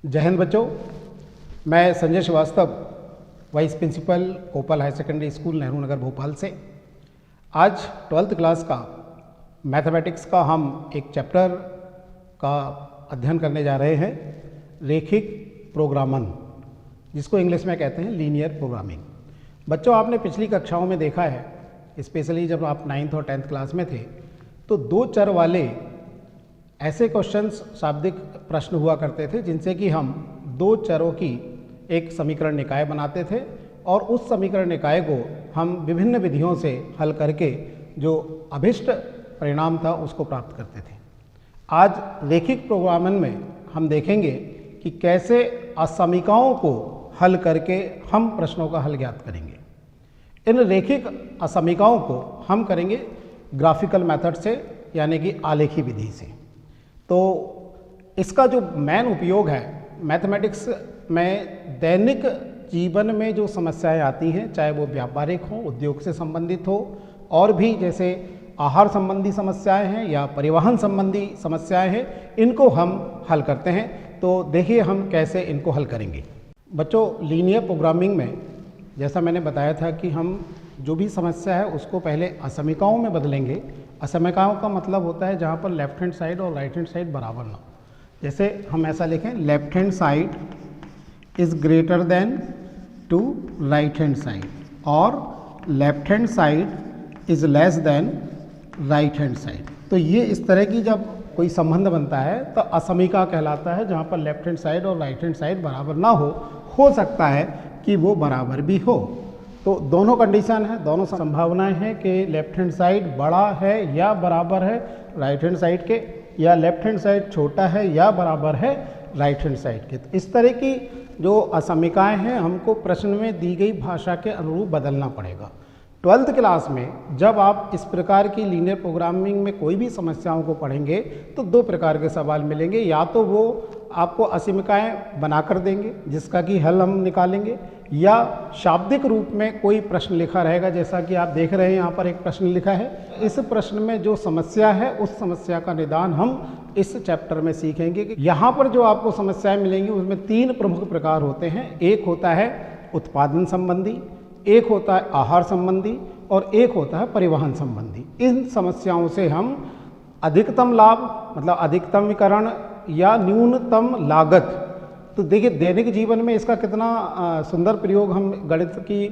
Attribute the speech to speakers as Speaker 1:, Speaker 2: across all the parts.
Speaker 1: जय हिंद बच्चों, मैं संजय श्रीवास्तव, वाइस प्रिंसिपल कोपल higher secondary school, Nehru Nagar, Bhopal से। आज 12th क्लास का मैथमेटिक्स का हम एक चैप्टर का अध्ययन करने जा रहे हैं, रेखिक प्रोग्रामन, जिसको इंग्लिश में कहते हैं लीनियर प्रोग्रामिंग। बच्चों, आपने पिछली कक्षाओं में देखा है, स्पेशली जब आप 9th और 10th क्लास में थे, तो दो चर वाले ऐसे क्वेश्चंस, शाब्दिक प्रश्न हुआ करते थे जिनसे कि हम दो चरों की एक समीकरण निकाय बनाते थे और उस समीकरण निकाय को हम विभिन्न विधियों से हल करके जो अभिष्ट परिणाम था उसको प्राप्त करते थे। आज रेखिक प्रोग्रामन में हम देखेंगे कि कैसे असमीकाओं को हल करके हम प्रश्नों का हल ज्ञात करेंगे। इन रेखिक असमीकाओं को हम करेंगे ग्राफिकल मेथड से, यानी कि आलेखी विधि से। तो इसका जो मेन उपयोग है मैथमेटिक्स में, दैनिक जीवन में जो समस्याएं आती हैं, चाहे वो व्यापारिक हो, उद्योग से संबंधित हो, और भी जैसे आहार संबंधी समस्याएं हैं या परिवहन संबंधी समस्याएं हैं, इनको हम हल करते हैं। तो देखिए हम कैसे इनको हल करेंगे। बच्चों, लीनियर प्रोग्रामिंग में जैसा मैंने बताया था कि हम जो भी समस्या है उसको पहले असमीकाओं में बदलेंगे। असमीकाओं का मतलब होता है जहाँ पर लेफ्ट हैंड साइड और राइट हैंड साइड बराबर ना हो। जैसे हम ऐसा लिखें, left hand side is greater than to right hand side, और left hand side is less than right hand side. तो ये इस तरह की जब कोई संबंध बनता है तो असमीका कहलाता है, जहाँ पर लेफ्ट हैंड साइड और राइट हैंड साइड बराबर ना हो सकता है कि वो बराबर भी हो। तो दोनों कंडीशन है, दोनों संभावनाएं हैं कि लेफ्ट हैंड साइड बड़ा है या बराबर है राइट हैंड साइड के, या लेफ्ट हैंड साइड छोटा है या बराबर है राइट हैंड साइड के। तो इस तरह की जो असमीकाएं हैं हमको प्रश्न में दी गई भाषा के अनुरूप बदलना पड़ेगा। 12th क्लास में जब आप इस प्रकार की लीनियर प्रोग्रामिंग में कोई भी समस्याओं को पढ़ेंगे तो दो प्रकार के सवाल मिलेंगे। या तो वो आपको असमीकाएं बनाकर देंगे जिसका कि हल हम निकालेंगे, या शाब्दिक रूप में कोई प्रश्न लिखा रहेगा, जैसा कि आप देख रहे हैं यहाँ पर एक प्रश्न लिखा है। इस प्रश्न में जो समस्या है उस समस्या का निदान हम इस चैप्टर में सीखेंगे। यहाँ पर जो आपको समस्याएं मिलेंगी उसमें तीन प्रमुख प्रकार होते हैं। एक होता है उत्पादन संबंधी, एक होता है आहार संबंधी, और एक होता है परिवहन संबंधी। इन समस्याओं से हम अधिकतम लाभ, मतलब अधिकतमीकरण या न्यूनतम लागत, तो देखिए दैनिक जीवन में इसका कितना सुंदर प्रयोग हम गणित की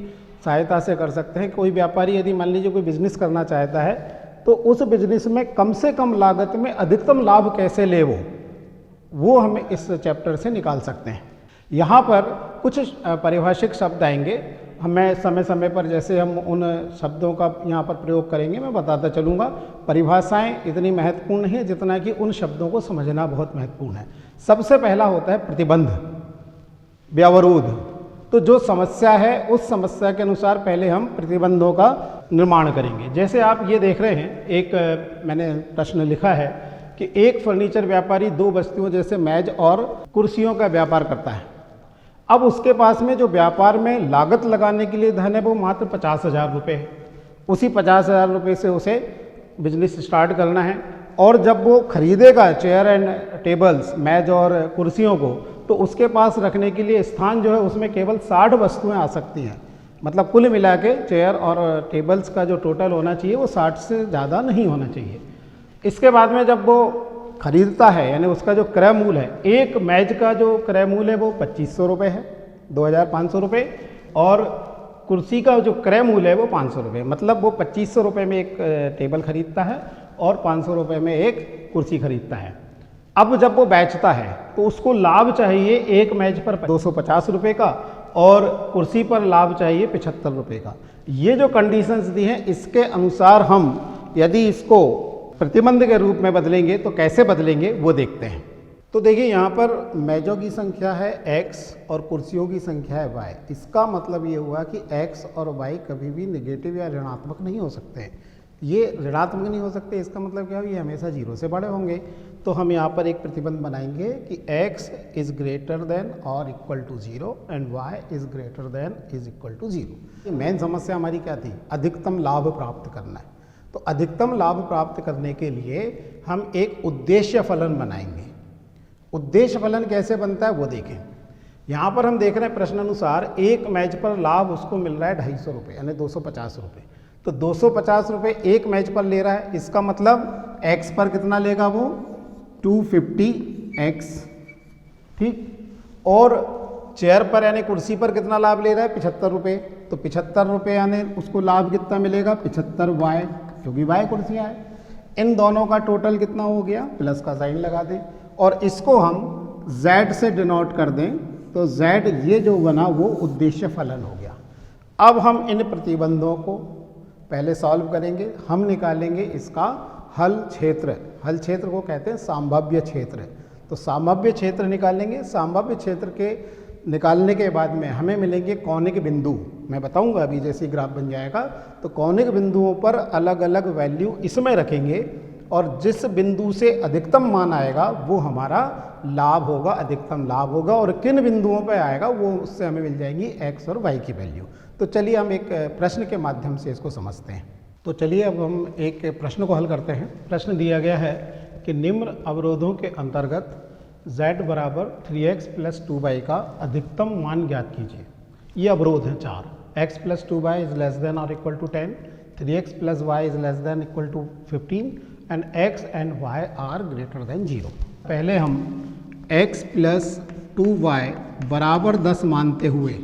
Speaker 1: सहायता से कर सकते हैं। कोई व्यापारी यदि मान लीजिए कोई बिजनेस करना चाहता है तो उस बिजनेस में कम से कम लागत में अधिकतम लाभ कैसे ले वो हम इस चैप्टर से निकाल सकते हैं। यहाँ पर कुछ पारिभाषिक शब्द आएंगे, मैं समय समय पर जैसे हम उन शब्दों का यहाँ पर प्रयोग करेंगे मैं बताता चलूँगा। परिभाषाएं इतनी महत्वपूर्ण नहीं है जितना कि उन शब्दों को समझना बहुत महत्वपूर्ण है। सबसे पहला होता है प्रतिबंध, व्यवरोध। तो जो समस्या है उस समस्या के अनुसार पहले हम प्रतिबंधों का निर्माण करेंगे। जैसे आप ये देख रहे हैं, एक मैंने प्रश्न लिखा है कि एक फर्नीचर व्यापारी दो वस्तुओं जैसे मेज और कुर्सियों का व्यापार करता है। अब उसके पास में जो व्यापार में लागत लगाने के लिए धन है वो मात्र 50,000 रुपये है। उसी 50,000 रुपये से उसे बिजनेस स्टार्ट करना है, और जब वो खरीदेगा चेयर एंड टेबल्स, मेज और कुर्सियों को, तो उसके पास रखने के लिए स्थान जो है उसमें केवल 60 वस्तुएं आ सकती हैं। मतलब कुल मिला के चेयर और टेबल्स का जो टोटल होना चाहिए वो 60 से ज़्यादा नहीं होना चाहिए। इसके बाद में जब वो खरीदता है, यानी उसका जो क्रय मूल्य है, एक मेज का जो क्रय मूल्य है वो 2500 रुपये है, 2500 रुपये, और कुर्सी का जो क्रय मूल्य है वो 500 रुपये। मतलब वो 2500 रुपये में एक टेबल खरीदता है और 500 रुपये में एक कुर्सी खरीदता है। अब जब वो बेचता है तो उसको लाभ चाहिए एक मेज पर 250 रुपये का, और कुर्सी पर लाभ चाहिए 75 रुपये का। ये जो कंडीशंस दी हैं इसके अनुसार हम यदि इसको प्रतिबंध के रूप में बदलेंगे तो कैसे बदलेंगे वो देखते हैं। तो देखिए यहाँ पर मेजों की संख्या है x और कुर्सियों की संख्या है y। इसका मतलब ये हुआ कि x और y कभी भी नेगेटिव या ऋणात्मक नहीं हो सकते हैं। ये ऋणात्मक नहीं हो सकते, इसका मतलब क्या है, ये हमेशा 0 से बड़े होंगे। तो हम यहाँ पर एक प्रतिबंध बनाएंगे कि x इज़ ग्रेटर देन और equal to 0 and y is greater than is equal to 0। Main समस्या हमारी क्या थी, अधिकतम लाभ प्राप्त करना है। तो अधिकतम लाभ प्राप्त करने के लिए हम एक उद्देश्य फलन बनाएंगे। उद्देश्य फलन कैसे बनता है वो देखें। यहाँ पर हम देख रहे हैं प्रश्नानुसार एक मैच पर लाभ उसको मिल रहा है 250 रुपये यानी 250 रुपये। तो 250 रुपये एक मैच पर ले रहा है, इसका मतलब एक्स पर कितना लेगा वो 250x, ठीक। और चेयर पर यानी कुर्सी पर कितना लाभ ले रहा है 75 रुपये। तो 75 रुपये यानी उसको लाभ कितना मिलेगा 75y, क्योंकि y कुर्सियाँ हैं। इन दोनों का टोटल कितना हो गया, प्लस का साइन लगा दें और इसको हम z से डिनोट कर दें, तो z ये जो बना वो उद्देश्य फलन हो गया। अब हम इन प्रतिबंधों को पहले सॉल्व करेंगे, हम निकालेंगे इसका हल क्षेत्र। हल क्षेत्र को कहते हैं संभाव्य क्षेत्र। तो संभाव्य क्षेत्र निकालेंगे। संभाव्य क्षेत्र के निकालने के बाद में हमें मिलेंगे कौणिक बिंदु। मैं बताऊंगा अभी जैसे ग्राफ बन जाएगा। तो कौणिक बिंदुओं पर अलग अलग वैल्यू इसमें रखेंगे और जिस बिंदु से अधिकतम मान आएगा वो हमारा लाभ होगा, अधिकतम लाभ होगा। और किन बिंदुओं पर आएगा वो उससे हमें मिल जाएंगी x और y की वैल्यू। तो चलिए हम एक प्रश्न के माध्यम से इसको समझते हैं। तो चलिए अब हम एक प्रश्न को हल करते हैं। प्रश्न दिया गया है कि निम्न अवरोधों के अंतर्गत z बराबर 3x + 2y का अधिकतम मान ज्ञात कीजिए। ये अवरोध हैं चार। x + 2y is less than और equal to 10, 3x + y is less than equal to 15 and x and y are greater than 0। पहले हम x + 2y बराबर 10 मानते हुए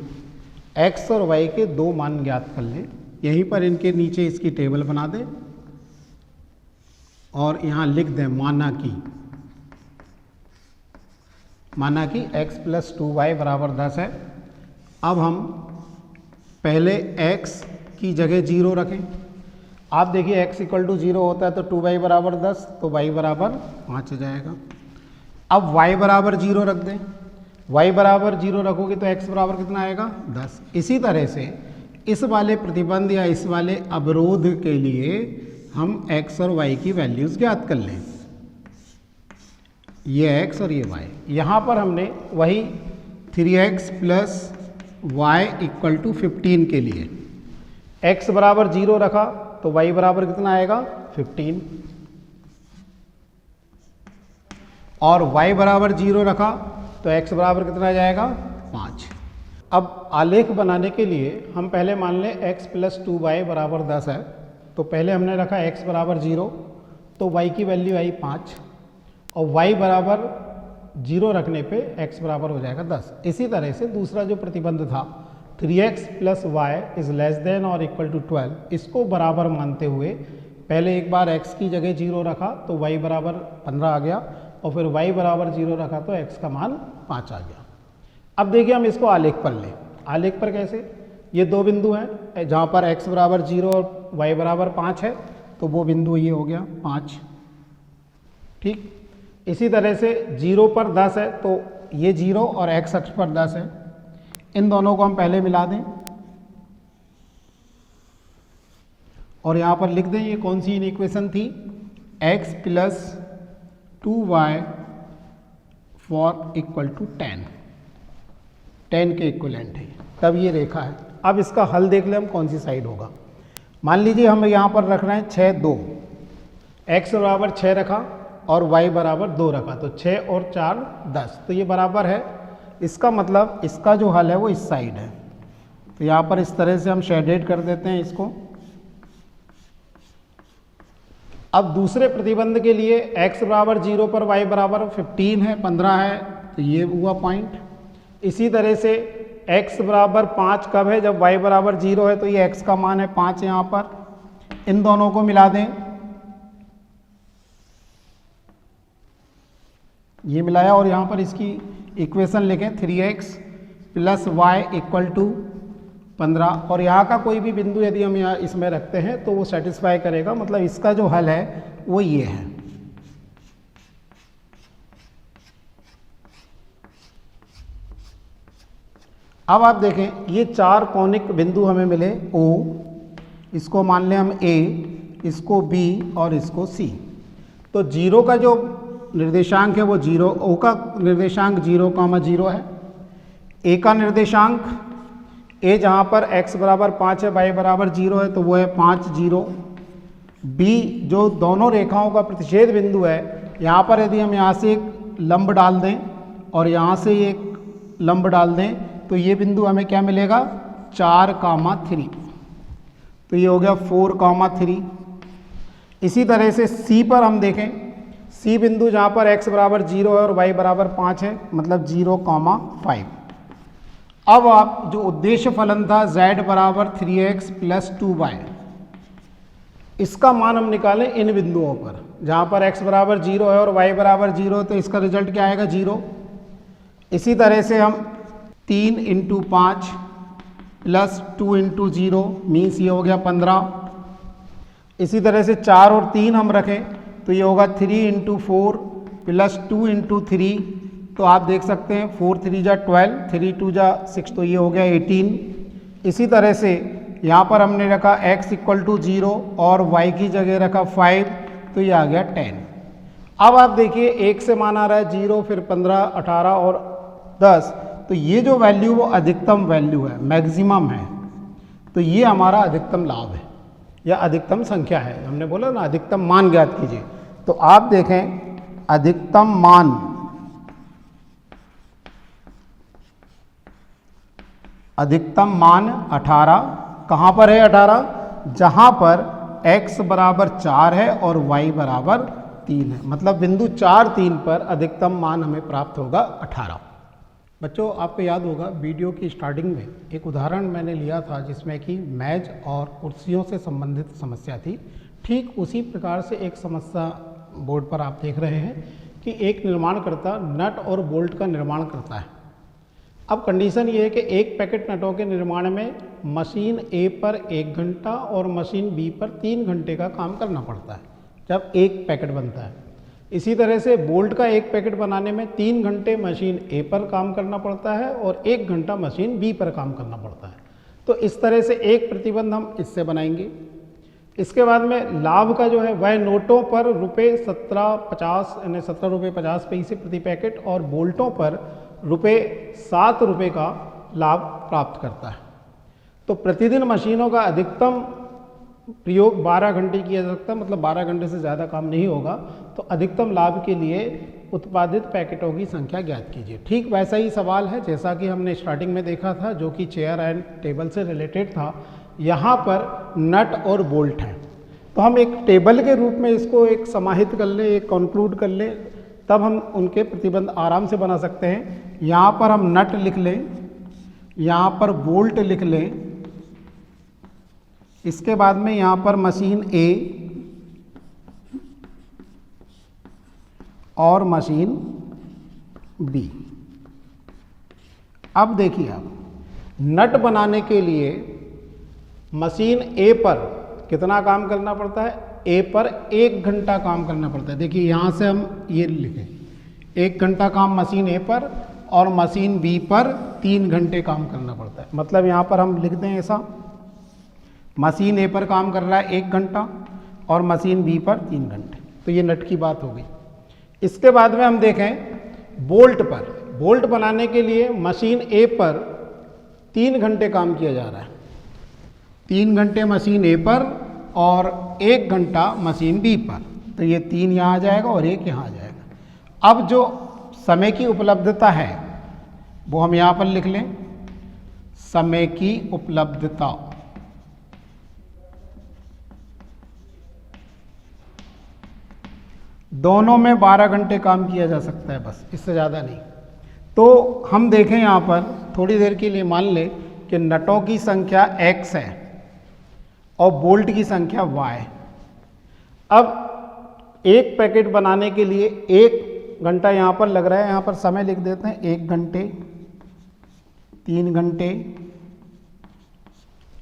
Speaker 1: x और y के दो मान ज्ञात कर लें। यहीं पर इनके नीचे इसकी टेबल बना दें और यहाँ लिख दें माना कि x + 2y बराबर 10 है। अब हम पहले x की जगह 0 रखें। आप देखिए x = 0 होता है तो 2y बराबर 10, तो y बराबर 5 हो जाएगा। अब y बराबर 0 रख दें। y बराबर 0 रखोगे तो x बराबर कितना आएगा 10। इसी तरह से इस वाले प्रतिबंध या इस वाले अवरोध के लिए हम x और y की वैल्यूज़ ज्ञात कर लें। ये x और ये y। यहाँ पर हमने वही 3x + y = 15 के लिए x बराबर 0 रखा तो y बराबर कितना आएगा 15 और y बराबर 0 रखा तो x बराबर कितना आ जाएगा 5। अब आलेख बनाने के लिए हम पहले मान लें x + 2y बराबर 10 है। तो पहले हमने रखा x बराबर 0 तो y की वैल्यू आई 5 और y बराबर 0 रखने पे x बराबर हो जाएगा 10। इसी तरह से दूसरा जो प्रतिबंध था 3x + y is less than और इक्वल टू 12, इसको बराबर मानते हुए पहले एक बार x की जगह 0 रखा तो y बराबर 15 आ गया और फिर y बराबर 0 रखा तो x का मान 5 आ गया। अब देखिए हम इसको आलेख पर लें। आलेख पर कैसे, ये दो बिंदु हैं जहाँ पर x बराबर 0 और y बराबर 5 है, तो वो बिंदु ये हो गया 5, ठीक। इसी तरह से 0 पर 10 है तो ये 0 और x अक्ष पर 10 है। इन दोनों को हम पहले मिला दें और यहाँ पर लिख दें ये कौन सी इक्वेशन थी, x + 2y for equal to 10 के इक्वलेंट है। तब ये रेखा है। अब इसका हल देख लें हम कौन सी साइड होगा। मान लीजिए हम यहाँ पर रख रहे हैं 6 2, x बराबर 6 रखा और y बराबर 2 रखा तो 6 और 4 10, तो ये बराबर है। इसका मतलब इसका जो हल है वो इस साइड है। तो यहाँ पर इस तरह से हम शेडेड कर देते हैं इसको। अब दूसरे प्रतिबंध के लिए x बराबर 0 पर y बराबर 15 है, 15 है, तो ये हुआ पॉइंट। इसी तरह से x बराबर 5 कब है, जब y बराबर 0 है, तो ये x का मान है 5 यहाँ पर। इन दोनों को मिला दें, ये मिलाया और यहाँ पर इसकी इक्वेशन लिखें 3x + y = 15 और यहाँ का कोई भी बिंदु यदि हम यहाँ इसमें रखते हैं तो वो सेटिस्फाई करेगा। मतलब इसका जो हल है वो ये है। अब आप देखें ये चार कौणिक बिंदु हमें मिले O, इसको मान लें हम A, इसको B और इसको C। तो 0 का जो निर्देशांक है वो 0, O का निर्देशांक 0,0 है। A का निर्देशांक A जहाँ पर x बराबर 5 है, y बराबर 0 है, तो वो है 5 0। B जो दोनों रेखाओं का प्रतिच्छेद बिंदु है, यहाँ पर यदि हम यहाँ से एक लंब डाल दें और यहाँ से एक लंब डाल दें तो ये बिंदु हमें क्या मिलेगा 4,3। तो ये हो गया 4,3। इसी तरह से C पर हम देखें, C बिंदु जहाँ पर x बराबर 0 है और y बराबर 5 है, मतलब 0,5। अब आप जो उद्देश्य फलन था z बराबर 3x प्लस 2y, इसका मान हम निकालें इन बिंदुओं पर। जहाँ पर x बराबर 0 है और y बराबर 0, तो इसका रिजल्ट क्या आएगा 0। इसी तरह से हम 3 × 5 प्लस 2 × 0 मीन्स ये हो गया 15। इसी तरह से 4 और 3 हम रखें तो ये होगा 3 × 4 प्लस 2 × 3। तो आप देख सकते हैं 4 3 जा 12, 3 2 जा 6, तो ये हो गया 18। इसी तरह से यहाँ पर हमने रखा x = 0 और y की जगह रखा 5, तो ये आ गया 10। अब आप देखिए 1 से मान आ रहा है 0, फिर 15, 18 और 10, तो ये जो वैल्यू वो अधिकतम वैल्यू है, मैक्सिमम है। तो ये हमारा अधिकतम लाभ है या अधिकतम संख्या है। हमने बोला ना अधिकतम मान ज्ञात कीजिए, तो आप देखें अधिकतम मान अधिकतम मान 18 कहाँ पर है 18, जहाँ पर x बराबर 4 है और y बराबर 3 है, मतलब बिंदु 4 3 पर अधिकतम मान हमें प्राप्त होगा 18। बच्चों आपको याद होगा वीडियो की स्टार्टिंग में एक उदाहरण मैंने लिया था जिसमें कि मेज और कुर्सियों से संबंधित समस्या थी। ठीक उसी प्रकार से एक समस्या बोर्ड पर आप देख रहे हैं कि एक निर्माणकर्ता नट और बोल्ट का निर्माण करता है। अब कंडीशन ये है कि एक पैकेट नटों के निर्माण में मशीन ए पर 1 घंटा और मशीन बी पर 3 घंटे का काम करना पड़ता है जब एक पैकेट बनता है। इसी तरह से बोल्ट का एक पैकेट बनाने में 3 घंटे मशीन ए पर काम करना पड़ता है और 1 घंटा मशीन बी पर काम करना पड़ता है। तो इस तरह से एक प्रतिबंध हम इससे बनाएंगे। इसके बाद में लाभ का जो है वह नोटों पर ₹17.50 यानी ₹17.50 प्रति पैकेट और बोल्टों पर ₹7 का लाभ प्राप्त करता है। तो प्रतिदिन मशीनों का अधिकतम प्रयोग 12 घंटे किया जा सकता है, मतलब 12 घंटे से ज़्यादा काम नहीं होगा। तो अधिकतम लाभ के लिए उत्पादित पैकेटों की संख्या ज्ञात कीजिए। ठीक वैसा ही सवाल है जैसा कि हमने स्टार्टिंग में देखा था, जो कि चेयर एंड टेबल से रिलेटेड था। यहाँ पर नट और बोल्ट हैं, तो हम एक टेबल के रूप में इसको एक समाहित कर लें, एक कंक्लूड कर लें, तब हम उनके प्रतिबंध आराम से बना सकते हैं। यहाँ पर हम नट लिख लें, यहाँ पर बोल्ट लिख लें, इसके बाद में यहाँ पर मशीन ए और मशीन बी। अब देखिए आप नट बनाने के लिए मशीन ए पर कितना काम करना पड़ता है, ए पर 1 घंटा काम करना पड़ता है। देखिए यहाँ से हम ये लिखें 1 घंटा काम मशीन ए पर और मशीन बी पर 3 घंटे काम करना पड़ता है। मतलब यहाँ पर हम लिख दें ऐसा, मशीन ए पर काम कर रहा है 1 घंटा और मशीन बी पर 3 घंटे। तो ये नट की बात हो गई। इसके बाद में हम देखें बोल्ट पर, बोल्ट बनाने के लिए मशीन ए पर 3 घंटे काम किया जा रहा है। 3 घंटे मशीन ए पर और 1 घंटा मशीन बी पर, तो ये 3 यहाँ आ जाएगा और 1 यहाँ आ जाएगा। अब जो समय की उपलब्धता है वो हम यहाँ पर लिख लें, समय की उपलब्धता। दोनों में 12 घंटे काम किया जा सकता है, बस इससे ज़्यादा नहीं। तो हम देखें यहाँ पर थोड़ी देर के लिए मान लें कि नटों की संख्या x है और बोल्ट की संख्या y। अब एक पैकेट बनाने के लिए 1 घंटा यहाँ पर लग रहा है, यहाँ पर समय लिख देते हैं 1 घंटे, 3 घंटे,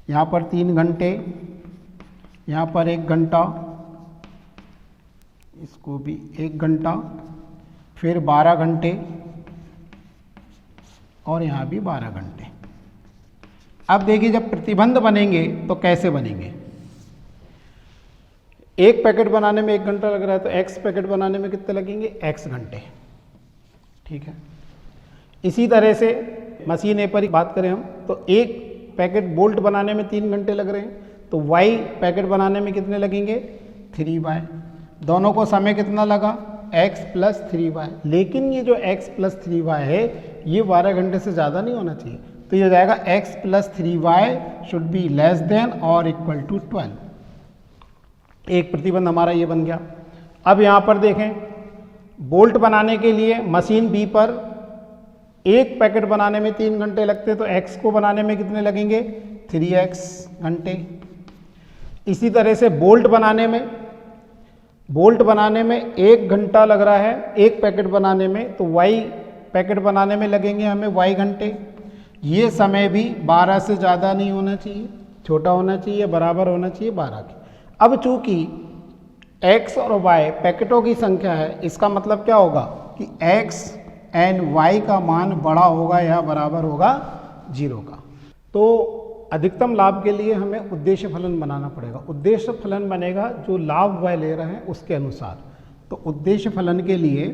Speaker 1: यहाँ पर 3 घंटे, यहाँ पर 1 घंटा, इसको भी 1 घंटा, फिर 12 घंटे और यहाँ भी 12 घंटे। अब देखिए जब प्रतिबंध बनेंगे तो कैसे बनेंगे। एक पैकेट बनाने में 1 घंटा लग रहा है, तो x पैकेट बनाने में कितने लगेंगे, x घंटे। ठीक है। इसी तरह से मशीन ए पर ही बात करें हम, तो एक पैकेट बोल्ट बनाने में 3 घंटे लग रहे हैं, तो y पैकेट बनाने में कितने लगेंगे, 3y। दोनों को समय कितना लगा, x प्लस 3y, लेकिन ये जो x प्लस 3y है ये 12 घंटे से ज़्यादा नहीं होना चाहिए, तो ये हो जाएगा x plus 3y should be less than और इक्वल टू 12। एक प्रतिबंध हमारा ये बन गया। अब यहाँ पर देखें, बोल्ट बनाने के लिए मशीन B पर एक पैकेट बनाने में 3 घंटे लगते, तो x को बनाने में कितने लगेंगे, 3x घंटे। इसी तरह से बोल्ट बनाने में 1 घंटा लग रहा है एक पैकेट बनाने में, तो y पैकेट बनाने में लगेंगे हमें y घंटे। ये समय भी 12 से ज़्यादा नहीं होना चाहिए, छोटा होना चाहिए, बराबर होना चाहिए 12 के। अब चूंकि x और y पैकेटों की संख्या है, इसका मतलब क्या होगा कि x एंड y का मान बड़ा होगा या बराबर होगा 0 का। तो अधिकतम लाभ के लिए हमें उद्देश्य फलन बनाना पड़ेगा। उद्देश्य फलन बनेगा जो लाभ वह ले रहे हैं उसके अनुसार। तो उद्देश्य फलन के लिए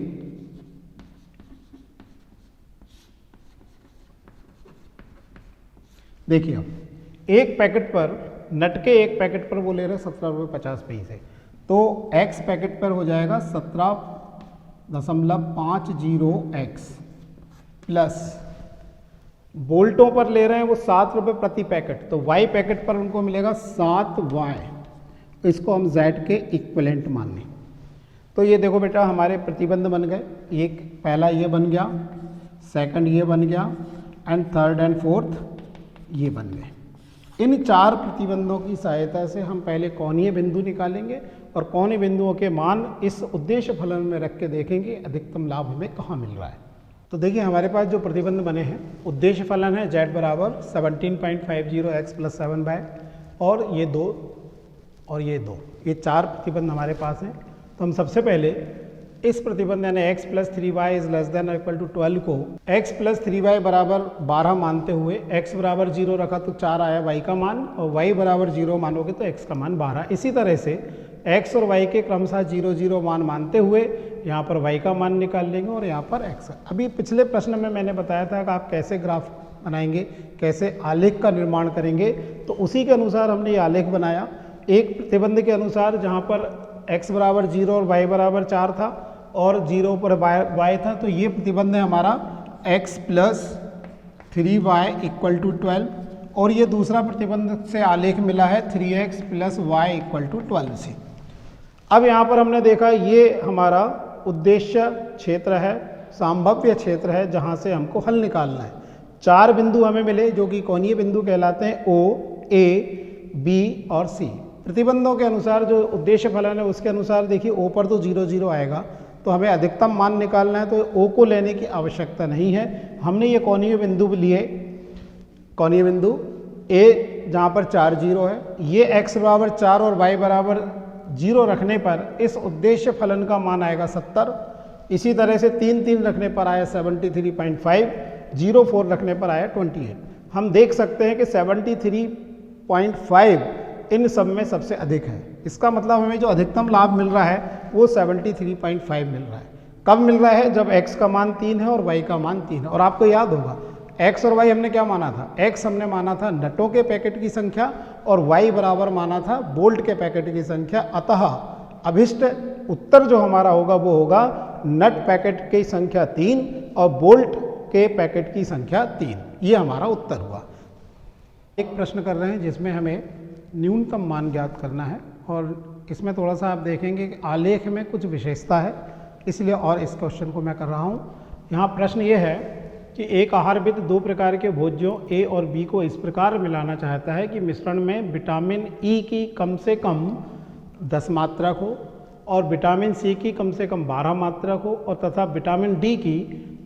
Speaker 1: देखिए, अब एक पैकेट पर नट के एक पैकेट पर वो ले रहे हैं 17.50 तो x पैकेट पर हो जाएगा 17.50x प्लस बोल्टों पर ले रहे हैं वो 7 रुपये प्रति पैकेट, तो y पैकेट पर उनको मिलेगा 7y। तो इसको हम z के इक्विवेलेंट मान लें। तो ये देखो बेटा हमारे प्रतिबंध बन गए, एक पहला ये बन गया, सेकंड ये बन गया एंड थर्ड एंड फोर्थ ये बन गए। इन 4 प्रतिबंधों की सहायता से हम पहले कोणीय बिंदु निकालेंगे और कोणीय बिंदुओं के मान इस उद्देश्य फलन में रख के देखेंगे अधिकतम लाभ हमें कहाँ मिल रहा है। तो देखिए हमारे पास जो प्रतिबंध बने हैं, उद्देश्य फलन है z बराबर 17.50x प्लस 7y और ये 2 और ये 2, ये 4 प्रतिबंध हमारे पास हैं। तो हम सबसे पहले इस प्रतिबंध यानी x plus 3y is less than और इक्वल टू 12 को x प्लस 3y बराबर 12 मानते हुए x बराबर 0 रखा तो 4 आया y का मान, और y बराबर 0 मानोगे तो x का मान 12। इसी तरह से x और y के क्रमशः 0 0 मान मानते हुए यहाँ पर y का मान निकाल लेंगे और यहाँ पर x। अभी पिछले प्रश्न में मैंने बताया था कि आप कैसे ग्राफ बनाएंगे, कैसे आलेख का निर्माण करेंगे, तो उसी के अनुसार हमने ये आलेख बनाया। एक प्रतिबंध के अनुसार जहाँ पर x बराबर 0 और y बराबर 4 था और 0 पर y था, तो ये प्रतिबंध है हमारा x plus 3y equal to 12, और ये दूसरा प्रतिबंध से आलेख मिला है 3x plus y equal to 12 से। अब यहाँ पर हमने देखा ये हमारा उद्देश्य क्षेत्र है, संभाव्य क्षेत्र है जहाँ से हमको हल निकालना है। 4 बिंदु हमें मिले जो कि कोणीय बिंदु कहलाते हैं, O, A, B और C। प्रतिबंधों के अनुसार जो उद्देश्य फलन है उसके अनुसार देखिए O पर तो 0 0 आएगा, तो हमें अधिकतम मान निकालना है, तो O को लेने की आवश्यकता नहीं है। हमने ये कोणीय बिंदु लिए, कोणीय बिंदु A जहाँ पर 4 0 है, ये x बराबर 4 और y बराबर 0 रखने पर इस उद्देश्य फलन का मान आएगा 70। इसी तरह से 3 3 रखने पर आया 73.5, 0 4 रखने पर आया 28। हम देख सकते हैं कि 73.5 इन सब में सबसे अधिक है। इसका मतलब हमें जो अधिकतम लाभ मिल रहा है वो 73.5 मिल रहा है। कब मिल रहा है? जब x का मान 3 है और y का मान 3 है। और आपको याद होगा x और y हमने क्या माना था? x हमने माना था नटों के पैकेट की संख्या और y बराबर माना था बोल्ट के पैकेट की संख्या। अतः अभिष्ट उत्तर जो हमारा होगा वो होगा नट पैकेट की संख्या 3 और बोल्ट के पैकेट की संख्या 3। ये हमारा उत्तर हुआ। एक प्रश्न कर रहे हैं जिसमें हमें न्यूनतम मान ज्ञात करना है, और इसमें थोड़ा सा आप देखेंगे कि आलेख में कुछ विशेषता है, इसलिए और इस क्वेश्चन को मैं कर रहा हूँ। यहाँ प्रश्न ये है कि एक आहारविद 2 प्रकार के भोज्यों A और B को इस प्रकार मिलाना चाहता है कि मिश्रण में विटामिन E की कम से कम 10 मात्रक हो और विटामिन C की कम से कम 12 मात्रक हो और तथा विटामिन D की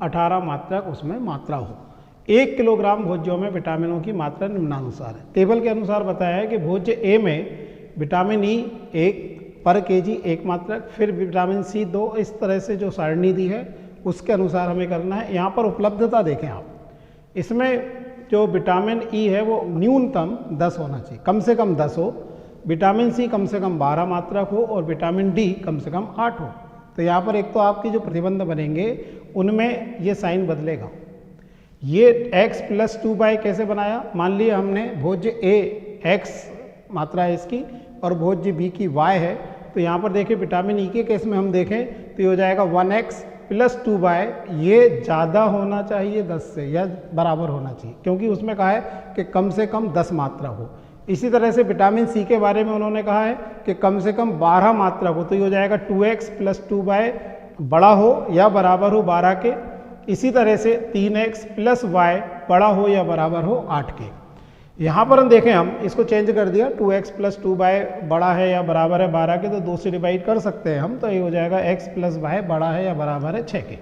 Speaker 1: 18 मात्रक उसमें मात्रा हो। 1 किलोग्राम भोज्यों में विटामिनों की मात्रा निम्नानुसार है। टेबल के अनुसार बताया है कि भोज्य A में विटामिन E 1 पर केजी 1 मात्रक, फिर विटामिन C 2, इस तरह से जो सारणी दी है उसके अनुसार हमें करना है। यहाँ पर उपलब्धता देखें आप, इसमें जो विटामिन E है वो न्यूनतम 10 होना चाहिए, कम से कम 10 हो, विटामिन C कम से कम 12 मात्रक हो और विटामिन D कम से कम 8 हो। तो यहाँ पर एक तो आपकी जो प्रतिबंध बनेंगे उनमें ये साइन बदलेगा। ये x प्लस 2y कैसे बनाया? मान लिया हमने भोज्य A x मात्रा है इसकी और भोज्य B की y है, तो तो यहाँ पर देखें विटामिन ई के केस में हम देखें तो ये हो जाएगा 1x + 2y, ये ज़्यादा होना चाहिए 10 से या बराबर होना चाहिए, क्योंकि उसमें कहा है कि कम से कम 10 मात्रा हो। इसी तरह से विटामिन सी के बारे में उन्होंने कहा है कि कम से कम 12 मात्रा हो, तो ये हो जाएगा 2x + 2y बड़ा हो या बराबर हो 12 के। इसी तरह से 3x + y बड़ा हो या बराबर हो 8 के। यहाँ पर हम देखें, हम इसको चेंज कर दिया, 2x + 2y बड़ा है या बराबर है 12 के, तो 2 से डिवाइड कर सकते हैं हम, तो ये हो जाएगा x + y बड़ा है या बराबर है 6 के।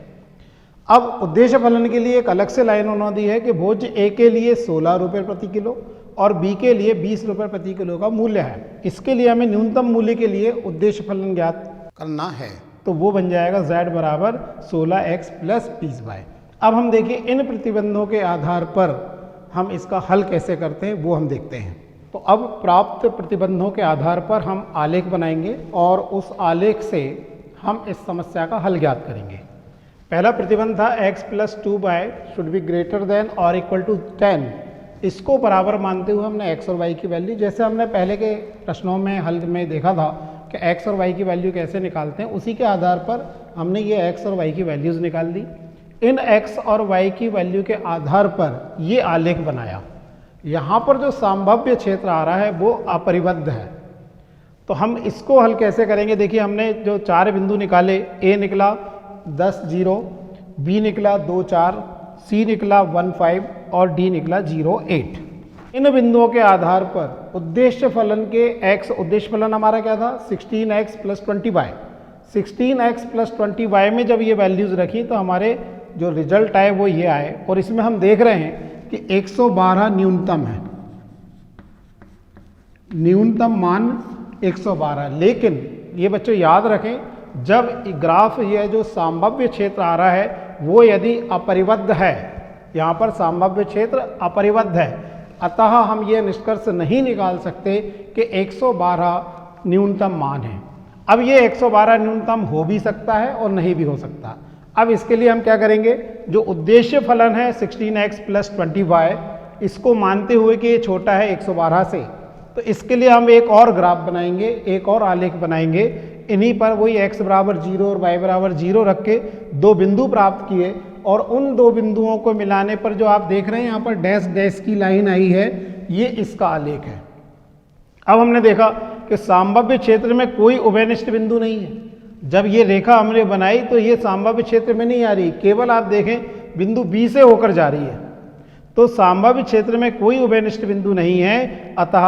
Speaker 1: अब उद्देश्य फलन के लिए एक अलग से लाइन उन्होंने दी है कि भोज्य ए के लिए 16 रुपये प्रति किलो और बी के लिए 20 रुपये प्रति किलो का मूल्य है। इसके लिए हमें न्यूनतम मूल्य के लिए उद्देश्य फलन ज्ञात करना है, तो वो बन जाएगा z बराबर 16x + 20y। अब हम देखिए इन प्रतिबंधों के आधार पर हम इसका हल कैसे करते हैं वो हम देखते हैं। तो अब प्राप्त प्रतिबंधों के आधार पर हम आलेख बनाएंगे और उस आलेख से हम इस समस्या का हल ज्ञात करेंगे। पहला प्रतिबंध था x + 2y should be greater than और इक्वल टू 10। इसको बराबर मानते हुए हमने x और y की वैल्यू, जैसे हमने पहले के प्रश्नों में हल में देखा था कि x और y की वैल्यू कैसे निकालते हैं, उसी के आधार पर हमने ये x और y की वैल्यूज़ निकाल दी। इन x और y की वैल्यू के आधार पर ये आलेख बनाया। यहाँ पर जो संभाव्य क्षेत्र आ रहा है वो अपरिबद्ध है, तो हम इसको हल कैसे करेंगे। देखिए हमने जो 4 बिंदु निकाले, a निकला 10 0, b निकला 2 4, c निकला 1 5 और d निकला 0 8। इन बिंदुओं के आधार पर उद्देश्य फलन के x, उद्देश्य फलन हमारा क्या था 16x + 20y। 16x + 20y में जब ये वैल्यूज़ रखी तो हमारे जो रिजल्ट आए वो ये आए, और इसमें हम देख रहे हैं कि 112 न्यूनतम है, न्यूनतम मान 112। लेकिन ये बच्चों याद रखें, जब ग्राफ ये जो संभाव्य क्षेत्र आ रहा है वो यदि अपरिबद्ध है, यहाँ पर संभाव्य क्षेत्र अपरिबद्ध है, अतः हम ये निष्कर्ष नहीं निकाल सकते कि 112 न्यूनतम मान है। अब ये 112 न्यूनतम हो भी सकता है और नहीं भी हो सकता। अब इसके लिए हम क्या करेंगे, जो उद्देश्य फलन है 16x + 20y, इसको मानते हुए कि ये छोटा है 112 से, तो इसके लिए हम एक और ग्राफ बनाएंगे, एक और आलेख बनाएंगे। इन्हीं पर वही x बराबर 0 और y बराबर 0 रख के 2 बिंदु प्राप्त किए, और उन 2 बिंदुओं को मिलाने पर जो आप देख रहे हैं यहाँ पर डैश डैश की लाइन आई है, ये इसका आलेख है। अब हमने देखा कि संभाव्य क्षेत्र में कोई उभयनिष्ठ बिंदु नहीं है। जब ये रेखा हमने बनाई तो ये संभाव्य क्षेत्र में नहीं आ रही, केवल आप देखें बिंदु B से होकर जा रही है, तो संभाव्य क्षेत्र में कोई उभयनिष्ठ बिंदु नहीं है। अतः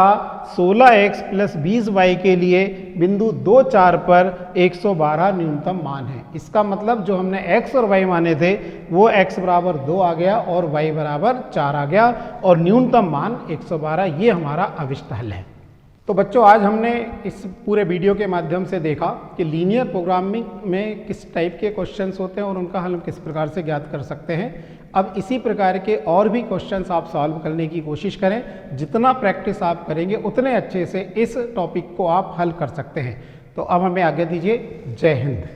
Speaker 1: 16x + 20y के लिए बिंदु 2 4 पर 112 न्यूनतम मान है। इसका मतलब जो हमने x और y माने थे वो x बराबर 2 आ गया और y बराबर 4 आ गया, और न्यूनतम मान 112, ये हमारा अभिष्ट हल है। तो बच्चों आज हमने इस पूरे वीडियो के माध्यम से देखा कि लीनियर प्रोग्रामिंग में किस टाइप के क्वेश्चंस होते हैं और उनका हल हम किस प्रकार से ज्ञात कर सकते हैं। अब इसी प्रकार के और भी क्वेश्चंस आप सॉल्व करने की कोशिश करें। जितना प्रैक्टिस आप करेंगे उतने अच्छे से इस टॉपिक को आप हल कर सकते हैं। तो अब हमें आगे दीजिए। जय हिंद।